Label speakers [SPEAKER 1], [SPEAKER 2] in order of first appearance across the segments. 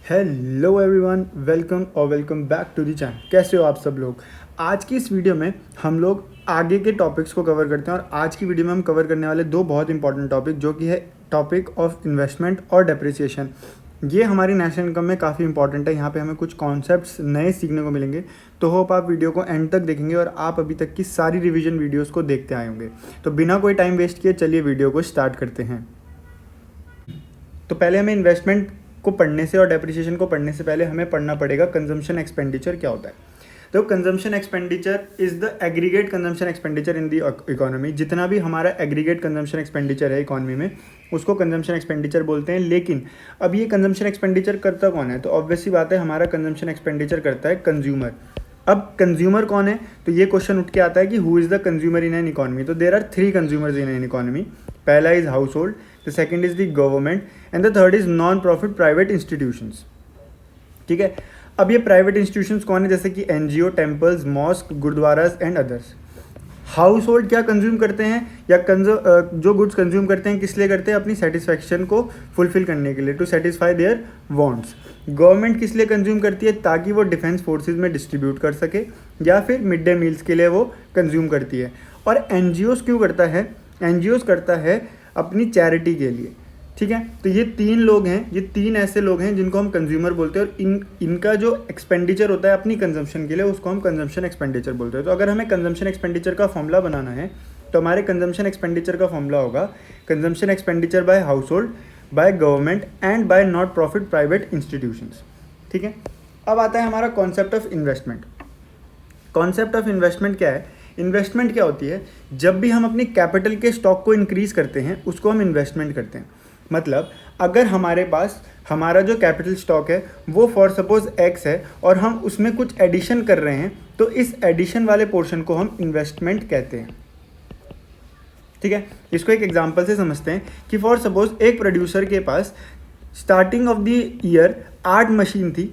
[SPEAKER 1] Hello everyone, welcome back to the channel. कैसे हो आप सब लोग। आज की इस वीडियो में हम लोग आगे के टॉपिक्स को कवर करते हैं और आज की वीडियो में हम कवर करने वाले दो बहुत इंपॉर्टेंट टॉपिक जो कि है टॉपिक ऑफ इन्वेस्टमेंट और डेप्रिसिएशन। ये हमारी नेशनल इनकम में काफ़ी इंपॉर्टेंट है। यहाँ पे हमें कुछ कॉन्सेप्ट्स नए सीखने को मिलेंगे, तो होप आप वीडियो को एंड तक देखेंगे और आप अभी तक की सारी रिवीजन वीडियोज़ को देखते आए होंगे। तो बिना कोई टाइम वेस्ट किए चलिए वीडियो को स्टार्ट करते हैं। तो पहले हमें इन्वेस्टमेंट को पढ़ने से और डेप्रिसिएशन को पढ़ने से पहले हमें पढ़ना पड़ेगा कंजम्पशन एक्सपेंडिचर क्या होता है। तो consumption expenditure is the aggregate consumption expenditure in the economy. जितना भी हमारा एग्रीगेट कंजम्पशन एक्सपेंडिचर है इकोनॉमी में उसको कंजम्पशन एक्सपेंडिचर बोलते हैं। लेकिन अब ये कंजम्पशन एक्सपेंडिचर करता कौन है, तो ऑब्वियस सी बात है हमारा कंजम्पशन एक्सपेंडिचर करता है कंज्यूमर। अब कंज्यूमर कौन है, तो ये क्वेश्चन उठ के आता है कि who is the consumer in an economy. तो there are three consumers in an economy. पहला is household, the second is the government and the third is non profit private institutions. ठीक है, अब ये प्राइवेट इंस्टीट्यूशंस कौन है, जैसे कि NGO, temples, mosque, gurdwaras and others. Household क्या कंज्यूम करते हैं या जो गुड्स कंज्यूम करते हैं किस लिए करते हैं, अपनी सेटिस्फैक्शन को फुलफिल करने के लिए, to satisfy their wants. Government किस लिए कंज्यूम करती है, ताकि वो डिफेंस फोर्सेस में डिस्ट्रीब्यूट कर सके, या फिर मिड डे मील्स के लिए वो कंज्यूम करती है। और एनजीओस क्यों करता है, एनजीओस करता है अपनी चैरिटी के लिए। ठीक है, तो ये तीन लोग हैं, ये तीन ऐसे लोग हैं जिनको हम कंज्यूमर बोलते हैं और इनका जो एक्सपेंडिचर होता है अपनी कंजम्पशन के लिए उसको हम कंजम्पशन एक्सपेंडिचर बोलते हैं। तो अगर हमें कंजम्पशन एक्सपेंडिचर का फॉर्मूला बनाना है तो हमारे कंजम्पशन एक्सपेंडिचर का फॉर्मूला होगा consumption expenditure by household, by government and by not profit private institutions. ठीक है, अब आता है हमारा concept of investment. Concept of investment क्या है, इन्वेस्टमेंट क्या होती है, जब भी हम अपनी कैपिटल के स्टॉक को इंक्रीज करते हैं उसको हम इन्वेस्टमेंट करते हैं। मतलब अगर हमारे पास हमारा जो कैपिटल स्टॉक है वो फॉर सपोज एक्स है और हम उसमें कुछ एडिशन कर रहे हैं तो इस एडिशन वाले पोर्शन को हम इन्वेस्टमेंट कहते हैं। ठीक है, इसको एक एग्जांपल से समझते हैं कि फॉर सपोज एक प्रोड्यूसर के पास starting of the year 8 machine थी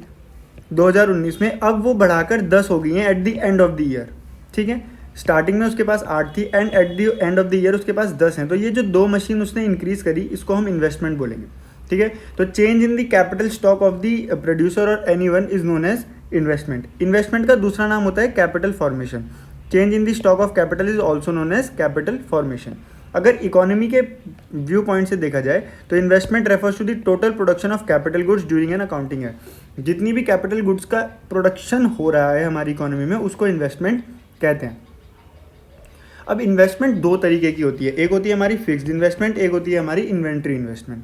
[SPEAKER 1] 2019 में, अब वो बढ़ाकर 10 हो गई हैं at the end of the year. ठीक है, स्टार्टिंग में उसके पास 8 थी and at the end of the year उसके पास 10 हैं। तो ये जो 2 मशीन उसने इंक्रीज करी इसको हम इन्वेस्टमेंट बोलेंगे। ठीक है, तो change in the capital stock of the producer और anyone is known as investment. Investment का दूसरा नाम होता है capital formation. Change in the stock of capital is also known as capital formation. अगर इकोनॉमी के व्यू पॉइंट से देखा जाए तो investment refers to the total production of capital goods during an accounting है। जितनी भी कैपिटल गुड्स का प्रोडक्शन हो रहा है हमारी इकोनॉमी में उसको इन्वेस्टमेंट कहते हैं। अब इन्वेस्टमेंट दो तरीके की होती है, एक होती है हमारी फिक्स्ड इन्वेस्टमेंट, एक होती है हमारी इन्वेंट्री इन्वेस्टमेंट।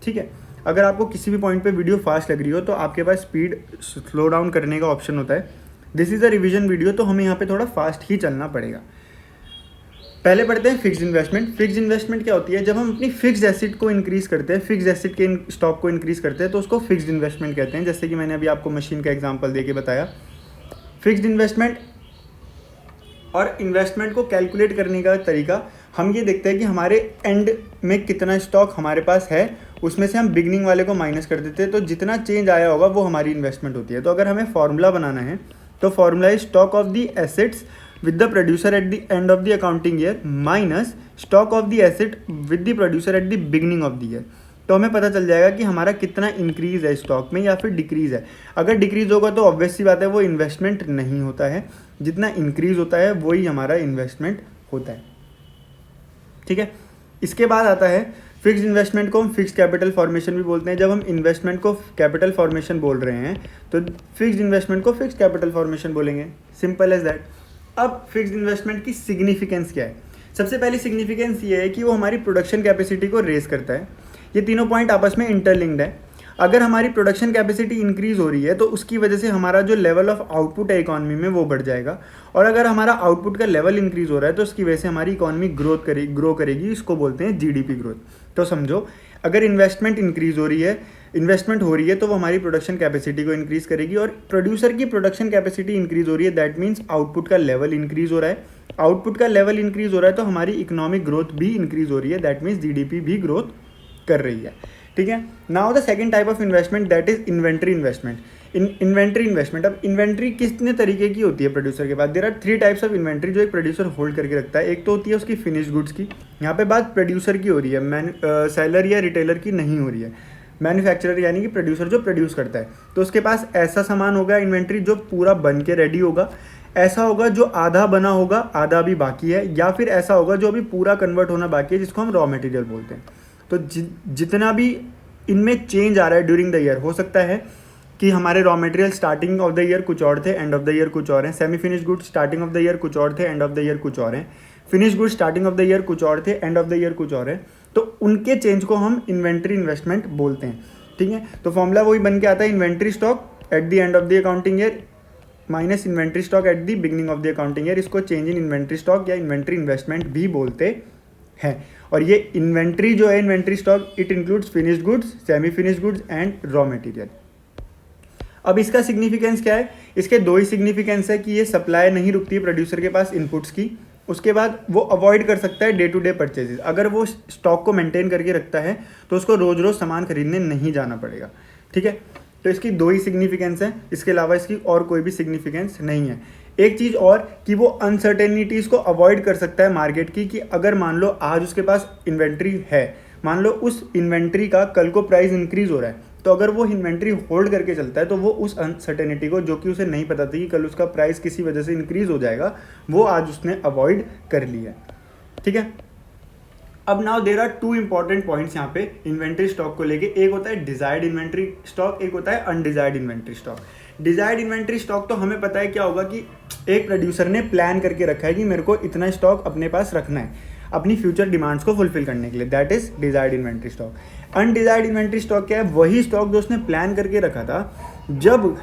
[SPEAKER 1] ठीक है, अगर आपको किसी भी पॉइंट पे वीडियो फास्ट लग रही हो तो आपके पास स्पीड स्लो डाउन करने का ऑप्शन होता है। This is a revision video, तो हमें यहाँ पे थोड़ा फास्ट ही चलना पड़ेगा। पहले पढ़ते हैं फिक्स्ड इन्वेस्टमेंट। फिक्स्ड इन्वेस्टमेंट क्या होती है, जब हम अपनी फिक्स्ड एसेट को इंक्रीज करते हैं, फिक्स्ड एसेट के स्टॉक को इंक्रीज करते हैं तो उसको फिक्स्ड इन्वेस्टमेंट कहते हैं। जैसे कि मैंने अभी आपको मशीन का एग्जांपल देके बताया। फिक्स्ड इन्वेस्टमेंट और इन्वेस्टमेंट को कैलकुलेट करने का तरीका हम ये देखते हैं कि हमारे एंड में कितना स्टॉक हमारे पास है, उसमें से हम बिगनिंग वाले को माइनस कर देते हैं, तो जितना चेंज आया होगा वो हमारी इन्वेस्टमेंट होती है। तो अगर हमें फॉर्मूला बनाना है तो formula is stock of the assets with the producer at the end of the accounting year minus stock of the asset with the producer at the beginning of the year। तो हमें पता चल जाएगा कि हमारा कितना इंक्रीज़ है stock में या फिर डिक्रीज़ है। अगर डिक्रीज़ होगा तो ऑब्वियस सी बात है वो इन्वेस्टमेंट नहीं होता है, जितना इंक्रीज़ होता है वही हमारा इन्वेस्टमेंट होता है। ठीक है, इसके बाद आता है फिक्स्ड इन्वेस्टमेंट को हम फिक्स्ड कैपिटल फॉर्मेशन भी बोलते हैं। जब हम इन्वेस्टमेंट को कैपिटल फॉर्मेशन बोल रहे हैं तो फिक्स्ड इन्वेस्टमेंट को फिक्स्ड कैपिटल फॉर्मेशन बोलेंगे, सिंपल एज दैट। अब फिक्स्ड इन्वेस्टमेंट की सिग्निफिकेंस क्या है, सबसे पहली सिग्निफिकेंस ये है कि वो हमारी प्रोडक्शन कैपेसिटी को रेज करता है। ये तीनों पॉइंट आपस में इंटरलिंक्ड है। अगर हमारी प्रोडक्शन कैपेसिटी इंक्रीज हो रही है तो उसकी वजह से हमारा जो लेवल ऑफ आउटपुट है इकोनॉमी में वो बढ़ जाएगा, और अगर हमारा आउटपुट का लेवल इंक्रीज हो रहा है तो उसकी वजह से हमारी इकोनॉमी ग्रो करेगी। इसको बोलते हैं जीडीपी ग्रोथ। तो समझो, अगर इन्वेस्टमेंट इंक्रीज हो रही है, इन्वेस्टमेंट हो रही है तो वो हमारी प्रोडक्शन कैपेसिटी को इंक्रीज करेगी, और प्रोड्यूसर की प्रोडक्शन कैपेसिटी इंक्रीज हो रही है, दैट मीन्स आउटपुट का लेवल इंक्रीज हो रहा है। आउटपुट का लेवल इंक्रीज हो रहा है तो हमारी इकोनॉमिक ग्रोथ भी इंक्रीज हो रही है, दैट मीन्स जीडीपी भी ग्रोथ कर रही है। ठीक है, now the second type of investment that is inventory investment. Inventory investment, अब इन्वेंट्री कितने तरीके की होती है प्रोड्यूसर के पास, there are 3 types of inventory जो एक प्रोड्यूसर होल्ड करके रखता है। एक तो होती है उसकी फिनिश्ड गुड्स की, यहाँ पे बात प्रोड्यूसर की हो रही है, सेलर या रिटेलर की नहीं हो रही है। मैन्युफैक्चरर यानी कि प्रोड्यूसर जो प्रोड्यूस करता है, तो उसके पास ऐसा सामान होगा इन्वेंट्री जो पूरा बन के रेडी होगा, ऐसा होगा जो आधा बना होगा आधा अभी बाकी है, या फिर ऐसा होगा जो अभी पूरा कन्वर्ट होना बाकी है जिसको हम रॉ मटेरियल बोलते हैं। तो जितना भी इनमें चेंज आ रहा है ड्यूरिंग द ईयर, हो सकता है कि हमारे raw material starting of the year कुछ और थे, एंड ऑफ द ईयर कुछ और हैं, semi finish goods starting of the year कुछ और थे, एंड ऑफ द ईयर कुछ और हैं, finish goods starting of the year कुछ और थे, एंड ऑफ द ईयर कुछ और है, तो उनके चेंज को हम इन्वेंट्री इन्वेस्टमेंट बोलते हैं। ठीक है, तो फॉर्मूला वही बन के आता है, inventory stock at the end of the accounting year minus inventory stock at the beginning of the accounting year. इसको चेंज इन इन्वेंट्री स्टॉक या इन्वेंट्री इन्वेस्टमेंट भी बोलते हैं। और ये इन्वेंट्री जो है, inventory stock, it includes finished goods, semi finished goods and raw material. अब इसका सिग्निफिकेंस क्या है? इसके दो ही सिग्निफिकेंस है कि ये सप्लाई नहीं रुकती है प्रोड्यूसर के पास इनपुट्स की, उसके बाद वो अवॉइड कर सकता है डे टू डे परचेजेस। अगर वो स्टॉक को मेंटेन करके रखता है तो उसको रोज रोज सामान खरीदने नहीं जाना पड़ेगा। ठीक है, तो इसकी दो ही सिग्निफिकेंस है, इसके अलावा इसकी और कोई भी सिग्निफिकेंस नहीं है। एक चीज़ और कि वो अनसर्टेनिटीज़ को अवॉइड कर सकता है मार्केट की, कि अगर मान लो आज उसके पास इन्वेंट्री है, मान लो उस इन्वेंट्री का कल को प्राइस इंक्रीज हो रहा है, तो अगर वो इन्वेंट्री होल्ड करके चलता है तो वो उस अनसर्टेनिटी को, जो कि उसे नहीं पता थी कि कल उसका प्राइस किसी वजह से इंक्रीज हो जाएगा, वो आज उसने अवॉइड कर लिया। ठीक है, अब now there are two important points यहाँ पे इन्वेंट्री स्टॉक को लेके। एक होता है डिजायर्ड इन्वेंट्री स्टॉक, एक होता है undesired inventory stock. Desired inventory stock तो हमें पता है क्या होगा कि एक प्रोड्यूसर ने प्लान करके रखा है कि मेरे को इतना स्टॉक अपने पास रखना है अपनी फ्यूचर डिमांड्स को फुलफिल करने के लिए, that is desired inventory stock. Undesired inventory stock क्या है? वही स्टॉक जो उसने प्लान करके रखा था, जब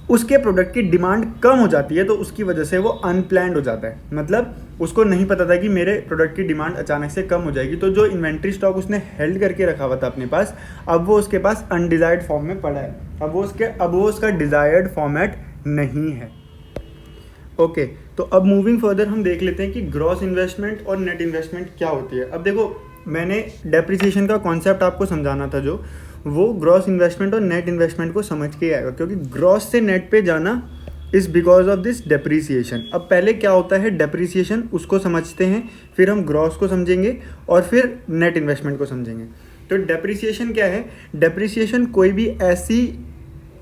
[SPEAKER 1] उसके प्रोडक्ट की डिमांड कम हो जाती है तो उसकी वजह से वो अनप्लैंड हो जाता है, मतलब उसको नहीं पता था कि मेरे प्रोडक्ट की डिमांड अचानक से कम हो जाएगी, तो जो इन्वेंट्री स्टॉक उसने हेल्ड करके रखा हुआ था अपने पास, अब वो उसके पास अनडिजायर्ड फॉर्म में पड़ा है, अब वो उसका डिजायर्ड फॉर्मेट नहीं है। ओके, तो अब मूविंग फर्दर हम देख लेते हैं कि ग्रॉस इन्वेस्टमेंट और नेट इन्वेस्टमेंट क्या होती है। अब देखो, मैंने डेप्रिसिएशन का कॉन्सेप्ट आपको समझाना था, जो वो ग्रॉस इन्वेस्टमेंट और नेट इन्वेस्टमेंट को समझ के आएगा, क्योंकि ग्रॉस से नेट पे जाना is because of this depreciation. अब पहले क्या होता है डेप्रिसिएशन, उसको समझते हैं, फिर हम ग्रॉस को समझेंगे और फिर नेट इन्वेस्टमेंट को समझेंगे। तो डेप्रिसिएशन क्या है? डेप्रिसिएशन कोई भी ऐसी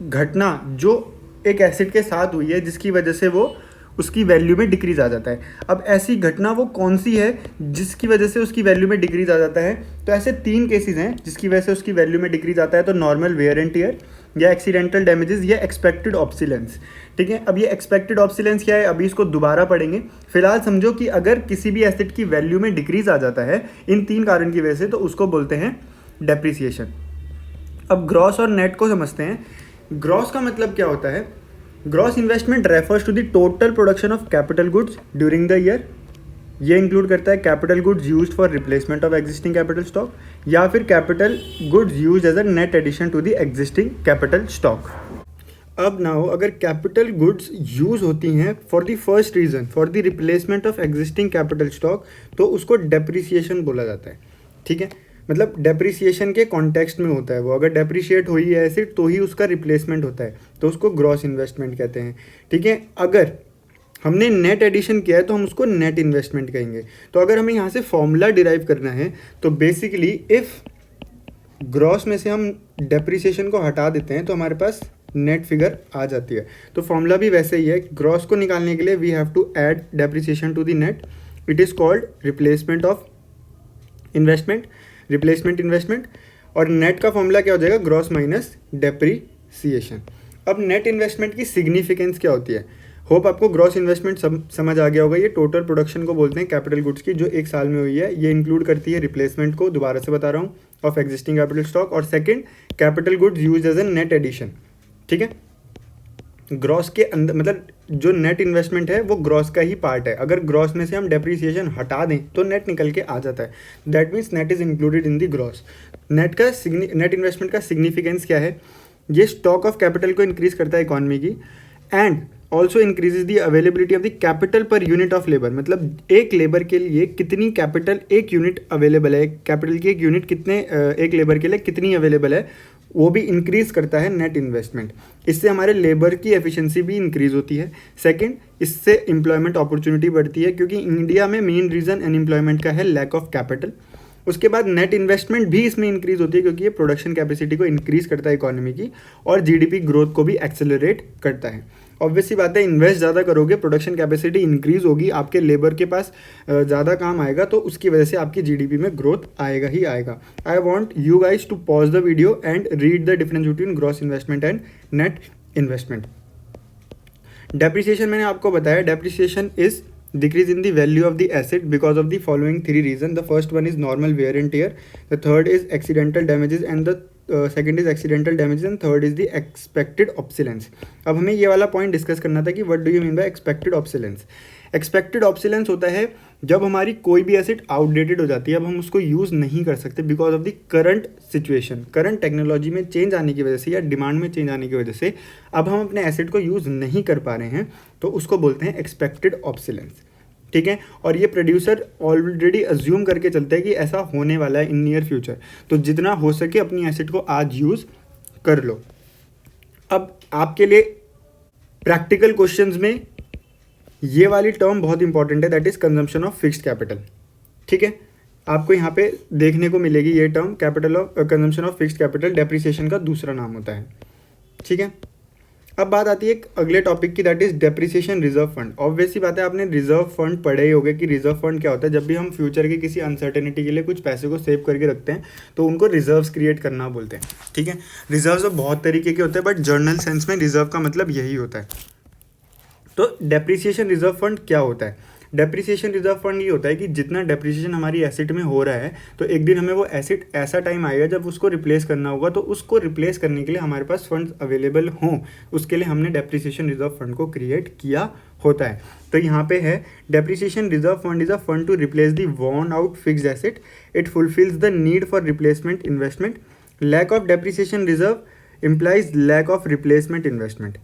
[SPEAKER 1] घटना जो एक एसेट के साथ हुई है जिसकी वजह से वो उसकी वैल्यू में डिक्रीज आ जाता है। अब ऐसी घटना वो कौन सी है जिसकी वजह से उसकी वैल्यू में डिक्रीज आ जाता है? तो ऐसे तीन केसेस हैं जिसकी वजह से उसकी वैल्यू में डिक्रीज आता है। तो नॉर्मल वेयर एंड टियर, या एक्सीडेंटल डैमेजेस, या एक्सपेक्टेड ऑब्सिलेंस। ठीक है, अब ये एक्सपेक्टेड ऑब्सिलेंस क्या है, अभी इसको दोबारा पढ़ेंगे। फिलहाल समझो कि अगर किसी भी एसेट की वैल्यू में डिक्रीज आ जाता है इन तीन कारण की वजह से, तो उसको बोलते हैं डेप्रिसिएशन। अब ग्रॉस और नेट को समझते हैं। ग्रॉस का मतलब क्या होता है? Gross investment refers to the total production of capital goods during the year. ये इंक्लूड करता है capital goods used for replacement of existing capital stock, या फिर capital goods used as a net addition to the existing capital stock. अब now अगर capital goods use होती हैं for the first reason, for the replacement of existing capital stock, तो उसको depreciation बोला जाता है। ठीक है, मतलब डेप्रिसिएशन के कॉन्टेक्स्ट में होता है वो। अगर डेप्रिशिएट हुई है एसेट तो ही उसका रिप्लेसमेंट होता है, तो उसको ग्रॉस इन्वेस्टमेंट कहते हैं। ठीक है, अगर हमने नेट एडिशन किया है तो हम उसको नेट इन्वेस्टमेंट कहेंगे। तो अगर हमें यहाँ से फॉर्मूला डिराइव करना है तो बेसिकली इफ़ ग्रॉस में से हम डेप्रिसिएशन को हटा देते हैं तो हमारे पास नेट फिगर आ जाती है। तो फॉर्मूला भी वैसे ही है, ग्रॉस को निकालने के लिए we have to add depreciation to the net. It is called replacement of investment, replacement investment. और नेट का फॉर्मूला क्या हो जाएगा? Gross minus depreciation. अब नेट इन्वेस्टमेंट की सिग्निफिकेंस क्या होती है? होप आपको ग्रॉस इन्वेस्टमेंट समझ आ गया होगा। ये टोटल प्रोडक्शन को बोलते हैं कैपिटल गुड्स की, जो एक साल में हुई है। ये इंक्लूड करती है रिप्लेसमेंट को, दोबारा से बता रहा हूँ, ऑफ एग्जिस्टिंग कैपिटल स्टॉक, और second capital goods used as a net addition. ठीक है, ग्रॉस के अंदर मतलब जो नेट इन्वेस्टमेंट है वो ग्रॉस का ही पार्ट है। अगर ग्रॉस में से हम डेप्रिसिएशन हटा दें तो नेट निकल के आ जाता है। That means net is included in the gross. Net investment का सिग्निफिकेंस क्या है? ये स्टॉक ऑफ कैपिटल को इंक्रीज करता है इकॉनमी की, and also increases the availability of the capital per unit of labour. मतलब एक लेबर के लिए कितनी कैपिटल एक यूनिट अवेलेबल है, कैपिटल की एक यूनिट कितने एक लेबर के लिए कितनी अवेलेबल है, वो भी इंक्रीज करता है नेट इन्वेस्टमेंट। इससे हमारे लेबर की एफिशिएंसी भी इंक्रीज होती है। सेकंड, इससे एम्प्लॉयमेंट अपॉर्चुनिटी बढ़ती है, क्योंकि इंडिया में मेन रीज़न अनएम्प्लॉयमेंट का है लैक ऑफ कैपिटल। उसके बाद नेट इन्वेस्टमेंट भी इसमें इंक्रीज होती है क्योंकि ये प्रोडक्शन कैपेसिटी को इंक्रीज करता है इकोनॉमी की, और जीडीपी ग्रोथ को भी एक्सेलरेट करता है। ऑब्वियसली बात है, इन्वेस्ट ज़्यादा करोगे, प्रोडक्शन कैपेसिटी इंक्रीज होगी, आपके लेबर के पास ज़्यादा काम आएगा, तो उसकी वजह से आपकी जीडीपी में ग्रोथ आएगा ही आएगा। I want you guys to pause the video and read the difference between gross investment and net investment. Depreciation मैंने आपको बताया, depreciation is decrease in the value of the asset because of the following three reasons. The first one is normal wear and tear, the third is accidental damages, and the second is accidental damages, and third is the expected obsolescence. अब हमें ये वाला point discuss करना था कि what do you mean by expected obsolescence. Expected obsolescence होता है जब हमारी कोई भी एसेट आउटडेटेड हो जाती है, अब हम उसको यूज़ नहीं कर सकते because of the current situation, current technology में चेंज आने की वजह से या डिमांड में चेंज आने की वजह से अब हम अपने एसेट को यूज़ नहीं कर पा रहे हैं, तो उसको बोलते हैं एक्सपेक्टेड ऑब्सोलेंस। ठीक है, और ये प्रोड्यूसर ऑलरेडी अज्यूम करके चलते हैं कि ऐसा होने वाला है इन नियर फ्यूचर, तो जितना हो सके अपनी एसेट को आज यूज़ कर लो। अब आपके लिए प्रैक्टिकल क्वेश्चंस में ये वाली टर्म बहुत इंपॉर्टेंट है, that is consumption of fixed capital. ठीक है, आपको यहाँ पे देखने को मिलेगी ये term, capital of consumption of fixed capital depreciation का दूसरा नाम होता है। ठीक है, अब बात आती है एक अगले टॉपिक की, that is depreciation reserve fund. Obviously बात है, आपने रिजर्व फंड पढ़े ही होंगे कि रिजर्व फंड क्या होता है। जब भी हम फ्यूचर के किसी अनसर्टेनिटी के लिए कुछ पैसे को सेव करके रखते हैं तो उनको रिजर्व्स क्रिएट करना बोलते हैं। ठीक है, रिजर्व्स तो बहुत तरीके के होते हैं, बट जर्नल सेंस में रिजर्व का मतलब यही होता है। तो डेप्रिसिएशन रिजर्व फंड क्या होता है? डेप्रिसिएशन रिजर्व फंड ये होता है कि जितना डेप्रिसिएशन हमारी एसेट में हो रहा है, तो एक दिन हमें वो एसेट ऐसा टाइम आएगा जब उसको रिप्लेस करना होगा, तो उसको रिप्लेस करने के लिए हमारे पास फंड्स अवेलेबल हों, उसके लिए हमने डेप्रिसिएशन रिजर्व फंड को क्रिएट किया होता है। तो यहाँ पे है, depreciation reserve fund is a fund to replace the worn out fixed asset, it fulfills the need for replacement investment. Lack of depreciation reserve implies lack of replacement investment.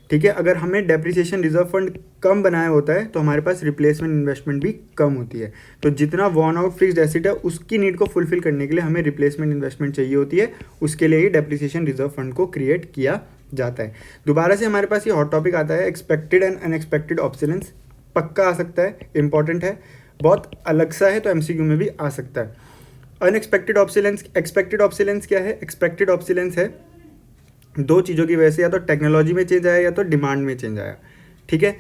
[SPEAKER 1] ठीक है, अगर हमें डेप्रिसिएशन रिजर्व फंड कम बनाया होता है तो हमारे पास replacement investment भी कम होती है। तो जितना वॉर्न आउट फिक्स्ड एसेट है उसकी नीड को फुलफिल करने के लिए हमें रिप्लेसमेंट इन्वेस्टमेंट चाहिए होती है, उसके लिए ही डेप्रिसिएशन रिजर्व फंड को क्रिएट किया जाता है। दोबारा से हमारे पास ये हॉट टॉपिक आता है, एक्सपेक्टेड एंड अनएक्सपेक्टेड ऑब्सोलेंस। पक्का आ सकता है, इंपॉर्टेंट है, बहुत अलग सा है, तो एमसीक्यू में भी आ सकता है। अनएक्सपेक्टेड ऑब्सोलेंस, एक्सपेक्टेड ऑब्सोलेंस क्या है? एक्सपेक्टेड ऑब्सोलेंस है दो चीज़ों की वजह से, या तो टेक्नोलॉजी में चेंज आया या तो डिमांड में चेंज आया। ठीक है,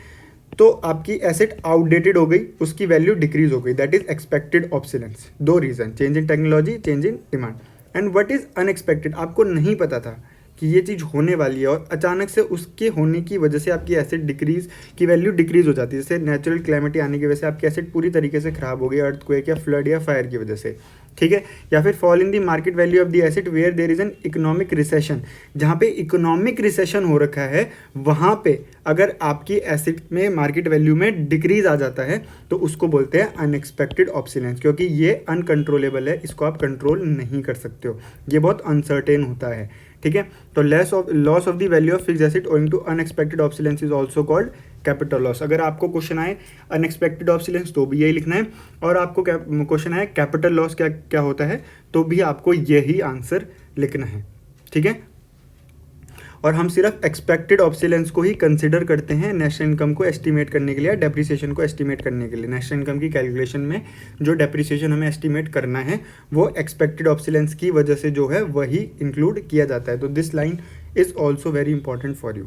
[SPEAKER 1] तो आपकी एसेट आउटडेटेड हो गई, उसकी वैल्यू डिक्रीज हो गई, दैट इज एक्सपेक्टेड ऑब्सोलेंस। दो reason, change in technology, change in demand. And what is unexpected, आपको नहीं पता था कि ये चीज़ होने वाली है और अचानक से उसके होने की वजह से आपकी एसेट डिक्रीज की वैल्यू डिक्रीज हो जाती है। जैसे नेचुरल क्लैमिटी आने की वजह से आपकी एसेट पूरी तरीके से खराब हो गई, अर्थक्वेक या फ्लड या फायर की वजह से। ठीक है, या फिर fall in the market value of the asset where there is an economic recession, जहाँ पे इकोनॉमिक रिसेशन हो रखा है वहाँ पे अगर आपकी एसेट में मार्केट वैल्यू में डिक्रीज आ जाता है तो उसको बोलते हैं अनएक्सपेक्टेड ऑब्सोलेंस, क्योंकि ये अनकंट्रोलेबल है, इसको आप कंट्रोल नहीं कर सकते हो, ये बहुत अनसर्टेन होता है। ठीक है, तो loss of the value of fixed asset owing to unexpected obsolescence is also called capital loss. अगर आपको क्वेश्चन आए अनएक्सपेक्टेड ऑब्सोलेंस तो भी यही लिखना है, और आपको क्वेश्चन आए कैपिटल लॉस क्या क्या होता है तो भी आपको यही आंसर लिखना है। ठीक है, और हम सिर्फ एक्सपेक्टेड ऑब्सोलेंस को ही कंसिडर करते हैं नेशनल इनकम को एस्टिमेट करने के लिए, डेप्रिसिएशन को एस्टिमेट करने के लिए। नेशनल इनकम की कैलकुलेशन में जो डेप्रिसिएशन हमें एस्टिमेट करना है वो एक्सपेक्टेड ऑब्सोलेंस की वजह से जो है वही इंक्लूड किया जाता है। तो this line is also very important for you.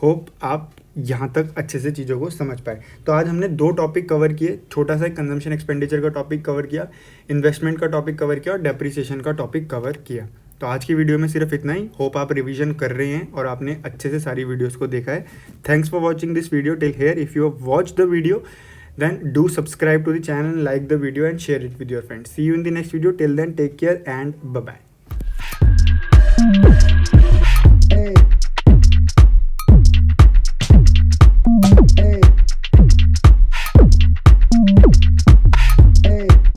[SPEAKER 1] Hope आप यहाँ तक अच्छे से चीज़ों को समझ पाए। तो आज हमने दो टॉपिक कवर किए, छोटा सा कंजम्पशन एक्सपेंडिचर का टॉपिक कवर किया, इन्वेस्टमेंट का टॉपिक कवर किया और डेप्रिसिएशन का टॉपिक कवर किया। तो आज की वीडियो में सिर्फ इतना ही। होप आप रिवीजन कर रहे हैं और आपने अच्छे से सारी वीडियोस को देखा है। Thanks for watching this video till here. If you have watch the video then do subscribe to the channel, like the video and share it with your friends. See you in the next video. Till then, take care and bye bye.